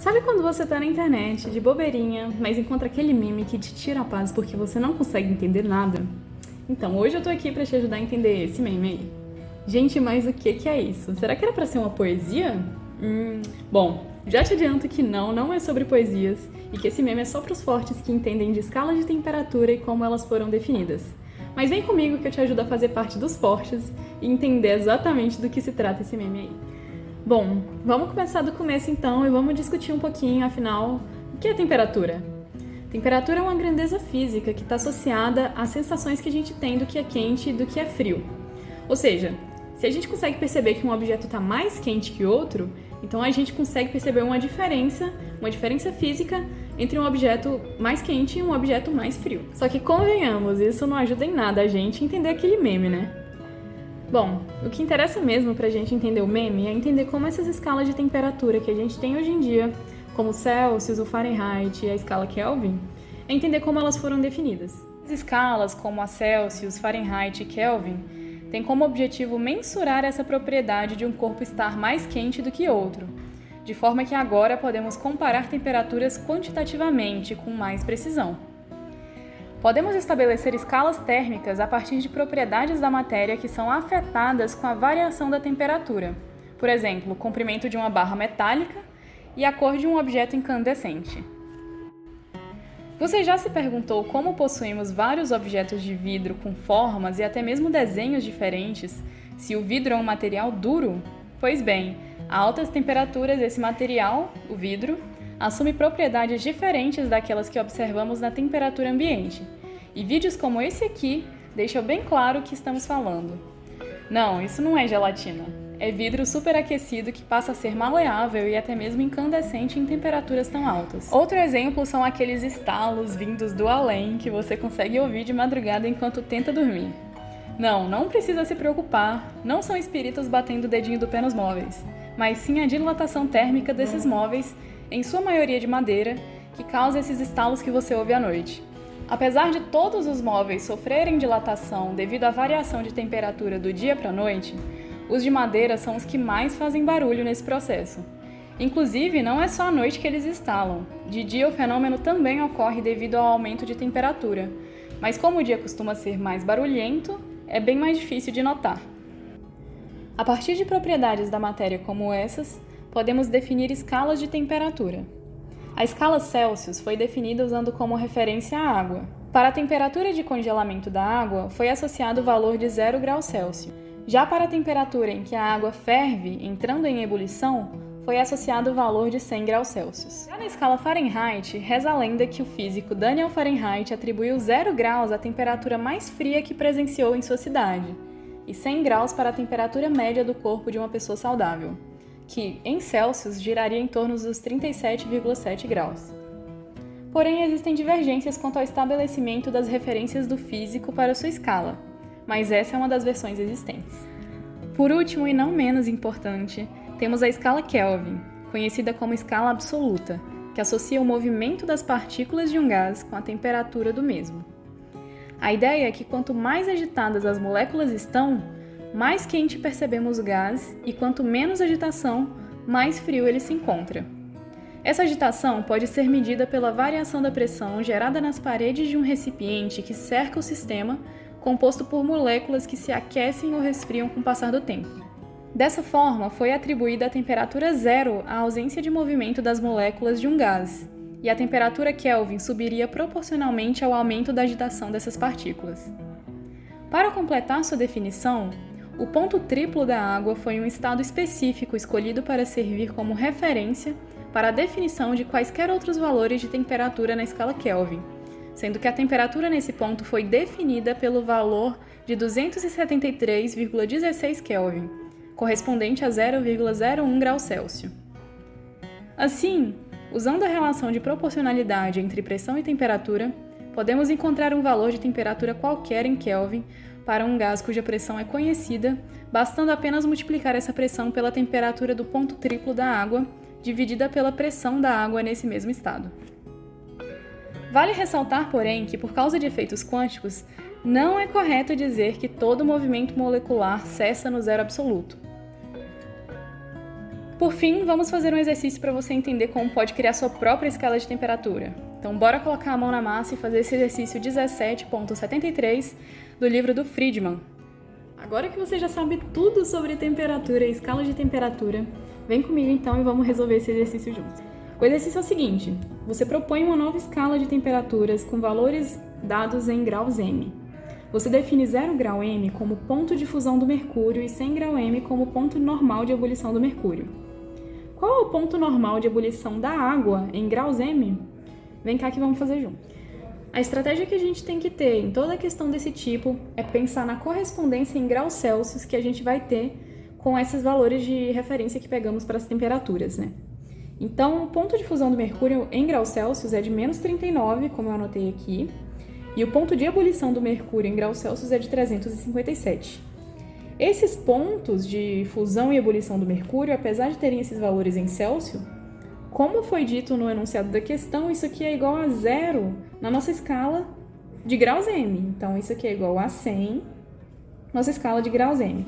Sabe quando você tá na internet, de bobeirinha, mas encontra aquele meme que te tira a paz porque você não consegue entender nada? Então, hoje eu tô aqui pra te ajudar a entender esse meme aí. Gente, mas o que é isso? Será que era pra ser uma poesia? Bom, já te adianto que não é sobre poesias e que esse meme é só pros fortes que entendem de escala de temperatura e como elas foram definidas. Mas vem comigo que eu te ajudo a fazer parte dos fortes e entender exatamente do que se trata esse meme aí. Bom, vamos começar do começo então e vamos discutir um pouquinho, afinal, o que é temperatura? Temperatura é uma grandeza física que está associada às sensações que a gente tem do que é quente e do que é frio. Ou seja, se a gente consegue perceber que um objeto está mais quente que outro, então a gente consegue perceber uma diferença física entre um objeto mais quente e um objeto mais frio. Só que convenhamos, isso não ajuda em nada a gente entender aquele meme, né? Bom, o que interessa mesmo pra gente entender o meme é entender como essas escalas de temperatura que a gente tem hoje em dia, como o Celsius, o Fahrenheit e a escala Kelvin, é entender como elas foram definidas. As escalas, como a Celsius, Fahrenheit e Kelvin, têm como objetivo mensurar essa propriedade de um corpo estar mais quente do que outro, de forma que agora podemos comparar temperaturas quantitativamente com mais precisão. Podemos estabelecer escalas térmicas a partir de propriedades da matéria que são afetadas com a variação da temperatura, por exemplo, o comprimento de uma barra metálica e a cor de um objeto incandescente. Você já se perguntou como possuímos vários objetos de vidro com formas e até mesmo desenhos diferentes, se o vidro é um material duro? Pois bem, a altas temperaturas esse material, o vidro, assume propriedades diferentes daquelas que observamos na temperatura ambiente. E vídeos como esse aqui deixam bem claro o que estamos falando. Não, isso não é gelatina. É vidro superaquecido que passa a ser maleável e até mesmo incandescente em temperaturas tão altas. Outro exemplo são aqueles estalos vindos do além que você consegue ouvir de madrugada enquanto tenta dormir. Não precisa se preocupar, não são espíritos batendo o dedinho do pé nos móveis, mas sim a dilatação térmica desses móveis, em sua maioria de madeira, que causa esses estalos que você ouve à noite. Apesar de todos os móveis sofrerem dilatação devido à variação de temperatura do dia para a noite, os de madeira são os que mais fazem barulho nesse processo. Inclusive, não é só à noite que eles estalam. De dia o fenômeno também ocorre devido ao aumento de temperatura, mas como o dia costuma ser mais barulhento, é bem mais difícil de notar. A partir de propriedades da matéria como essas, podemos definir escalas de temperatura. A escala Celsius foi definida usando como referência a água. Para a temperatura de congelamento da água, foi associado o valor de 0 graus Celsius. Já para a temperatura em que a água ferve, entrando em ebulição, foi associado o valor de 100 graus Celsius. Já na escala Fahrenheit, reza a lenda que o físico Daniel Fahrenheit atribuiu 0 graus à temperatura mais fria que presenciou em sua cidade, e 100 graus para a temperatura média do corpo de uma pessoa saudável, que, em Celsius, giraria em torno dos 37,7 graus. Porém, existem divergências quanto ao estabelecimento das referências do físico para sua escala, mas essa é uma das versões existentes. Por último, e não menos importante, temos a escala Kelvin, conhecida como escala absoluta, que associa o movimento das partículas de um gás com a temperatura do mesmo. A ideia é que quanto mais agitadas as moléculas estão, mais quente percebemos o gás e quanto menos agitação, mais frio ele se encontra. Essa agitação pode ser medida pela variação da pressão gerada nas paredes de um recipiente que cerca o sistema, composto por moléculas que se aquecem ou resfriam com o passar do tempo. Dessa forma, foi atribuída a temperatura zero à ausência de movimento das moléculas de um gás, e a temperatura Kelvin subiria proporcionalmente ao aumento da agitação dessas partículas. Para completar sua definição, o ponto triplo da água foi um estado específico escolhido para servir como referência para a definição de quaisquer outros valores de temperatura na escala Kelvin, sendo que a temperatura nesse ponto foi definida pelo valor de 273,16 Kelvin, correspondente a 0,01 graus Celsius. Assim, usando a relação de proporcionalidade entre pressão e temperatura, podemos encontrar um valor de temperatura qualquer em Kelvin para um gás cuja pressão é conhecida, bastando apenas multiplicar essa pressão pela temperatura do ponto triplo da água, dividida pela pressão da água nesse mesmo estado. Vale ressaltar, porém, que por causa de efeitos quânticos, não é correto dizer que todo movimento molecular cessa no zero absoluto. Por fim, vamos fazer um exercício para você entender como pode criar sua própria escala de temperatura. Então, bora colocar a mão na massa e fazer esse exercício 17.73 do livro do Friedman. Agora que você já sabe tudo sobre temperatura e escala de temperatura, vem comigo então e vamos resolver esse exercício juntos. O exercício é o seguinte: você propõe uma nova escala de temperaturas com valores dados em graus M. Você define 0 grau M como ponto de fusão do mercúrio e 100 grau M como ponto normal de ebulição do mercúrio. Qual é o ponto normal de ebulição da água em graus M? Vem cá que vamos fazer junto. A estratégia que a gente tem que ter em toda questão desse tipo é pensar na correspondência em graus Celsius que a gente vai ter com esses valores de referência que pegamos para as temperaturas, né? Então, o ponto de fusão do mercúrio em graus Celsius é de menos 39, como eu anotei aqui, e o ponto de ebulição do mercúrio em graus Celsius é de 357. Esses pontos de fusão e ebulição do mercúrio, apesar de terem esses valores em Celsius, como foi dito no enunciado da questão, isso aqui é igual a 0 na nossa escala de graus M. Então, isso aqui é igual a 100, nossa escala de graus M.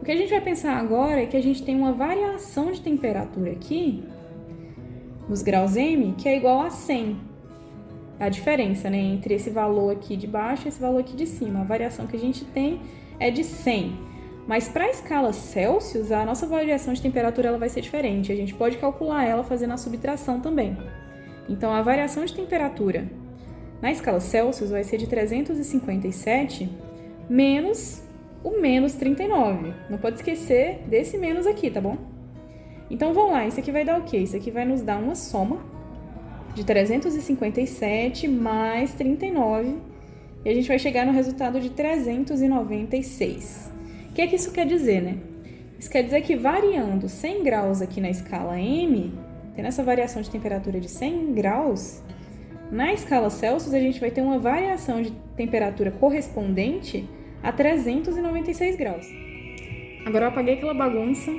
O que a gente vai pensar agora é que a gente tem uma variação de temperatura aqui, nos graus M, que é igual a 100. A diferença, né, entre esse valor aqui de baixo e esse valor aqui de cima. A variação que a gente tem é de 100. Mas para a escala Celsius, a nossa variação de temperatura ela vai ser diferente. A gente pode calcular ela fazendo a subtração também. Então, a variação de temperatura na escala Celsius vai ser de 357 menos o menos 39. Não pode esquecer desse menos aqui, tá bom? Então, vamos lá. Isso aqui vai dar o quê? Isso aqui vai nos dar uma soma de 357 mais 39. E a gente vai chegar no resultado de 396. O que é que isso quer dizer, né? Isso quer dizer que variando 100 graus aqui na escala M, tendo essa variação de temperatura de 100 graus, na escala Celsius a gente vai ter uma variação de temperatura correspondente a 396 graus. Agora eu apaguei aquela bagunça,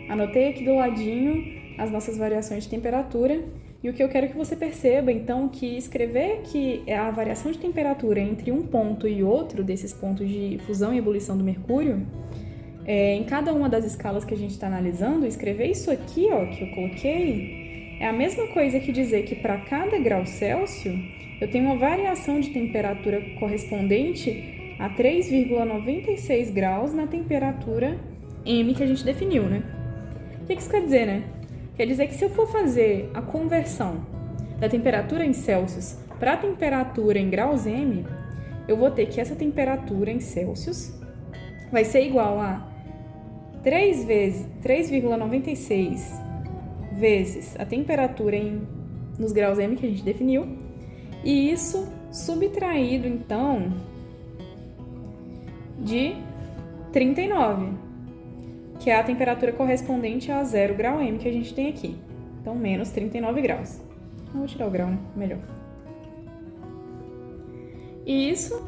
anotei aqui do ladinho as nossas variações de temperatura. E o que eu quero que você perceba, então, que escrever que a variação de temperatura entre um ponto e outro, desses pontos de fusão e ebulição do mercúrio, em cada uma das escalas que a gente está analisando, escrever isso aqui, ó, que eu coloquei, é a mesma coisa que dizer que para cada grau Celsius, eu tenho uma variação de temperatura correspondente a 3,96 graus na temperatura M que a gente definiu, né? O que isso quer dizer, né? Quer dizer que se eu for fazer a conversão da temperatura em Celsius para a temperatura em graus M, eu vou ter que essa temperatura em Celsius vai ser igual a 3,96 vezes a temperatura nos graus M que a gente definiu, e isso subtraído, então, de 39. Que é a temperatura correspondente a 0 grau M que a gente tem aqui. Então, menos 39 graus. Vou tirar o grau, né? Melhor. E isso,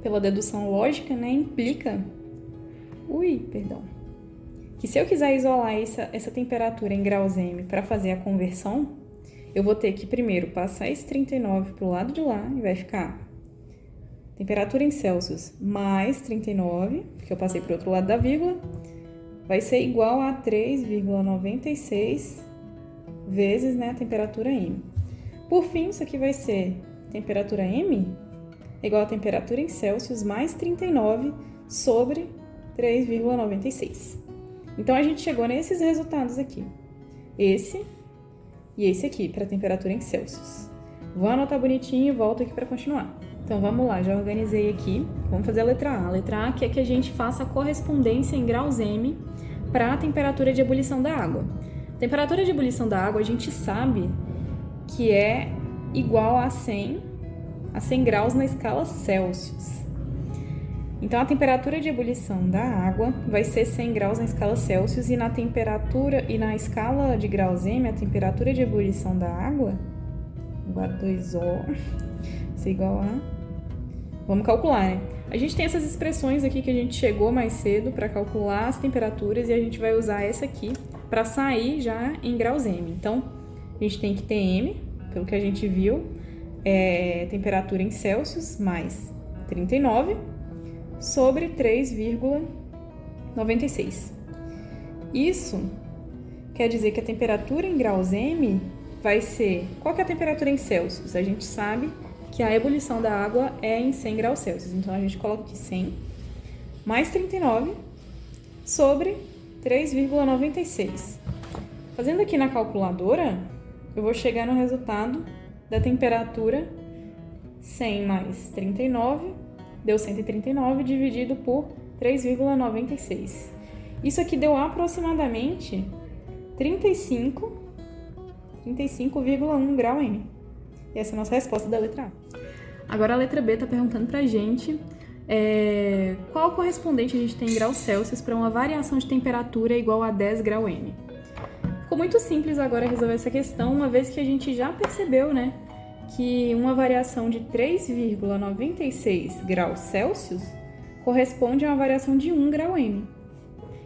pela dedução lógica, né, implica... Que se eu quiser isolar essa temperatura em graus M para fazer a conversão, eu vou ter que primeiro passar esse 39 para o lado de lá e vai ficar temperatura em Celsius mais 39, porque eu passei para o outro lado da vírgula, vai ser igual a 3,96 vezes, né, a temperatura M. Por fim, isso aqui vai ser temperatura M igual a temperatura em Celsius mais 39 sobre 3,96. Então, a gente chegou nesses resultados aqui. Esse e esse aqui, para a temperatura em Celsius. Vou anotar bonitinho e volto aqui para continuar. Então, vamos lá, já organizei aqui. Vamos fazer a letra A. A letra A quer que a gente faça a correspondência em graus M para a temperatura de ebulição da água. A temperatura de ebulição da água a gente sabe que é igual a 100 graus na escala Celsius. Então, a temperatura de ebulição da água vai ser 100 graus na escala Celsius e na escala de graus M, a temperatura de ebulição da água, igual a 2O, isso é igual a... Vamos calcular, né? A gente tem essas expressões aqui que a gente chegou mais cedo para calcular as temperaturas e a gente vai usar essa aqui para sair já em graus M. Então, a gente tem que ter M, pelo que a gente viu, temperatura em Celsius mais 39 sobre 3,96. Isso quer dizer que a temperatura em graus M vai ser... Qual que é a temperatura em Celsius? A gente sabe que a ebulição da água é em 100 graus Celsius. Então, a gente coloca aqui 100 mais 39 sobre 3,96. Fazendo aqui na calculadora, eu vou chegar no resultado da temperatura 100 mais 39, deu 139, dividido por 3,96. Isso aqui deu aproximadamente 35,1 grau M. E essa é a nossa resposta da letra A. Agora a letra B está perguntando pra gente qual correspondente a gente tem em graus Celsius para uma variação de temperatura igual a 10 grau M. Ficou muito simples agora resolver essa questão, uma vez que a gente já percebeu, né, que uma variação de 3,96 graus Celsius corresponde a uma variação de 1 grau M.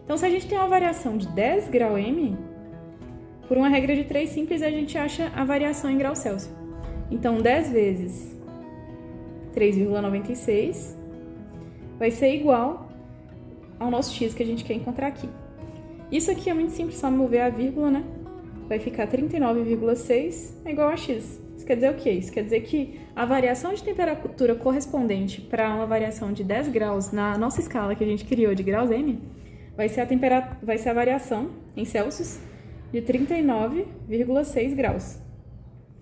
Então, se a gente tem uma variação de 10 grau M, por uma regra de 3 simples, a gente acha a variação em graus Celsius. Então, 10 vezes 3,96 vai ser igual ao nosso x que a gente quer encontrar aqui. Isso aqui é muito simples, só mover a vírgula, né? Vai ficar 39,6 é igual a x. Isso quer dizer o quê? Isso quer dizer que a variação de temperatura correspondente para uma variação de 10 graus na nossa escala que a gente criou de graus M vai ser a variação em Celsius de 39,6 graus.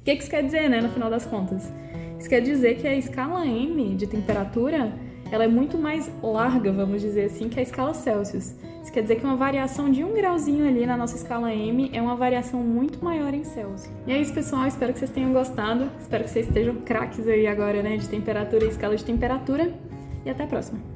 O que isso quer dizer, né, no final das contas? Isso quer dizer que a escala M de temperatura ela é muito mais larga, vamos dizer assim, que a escala Celsius. Isso quer dizer que uma variação de 1 grauzinho ali na nossa escala M é uma variação muito maior em Celsius. E é isso, pessoal. Espero que vocês tenham gostado. Espero que vocês estejam craques aí agora, né, de temperatura e escala de temperatura. E até a próxima.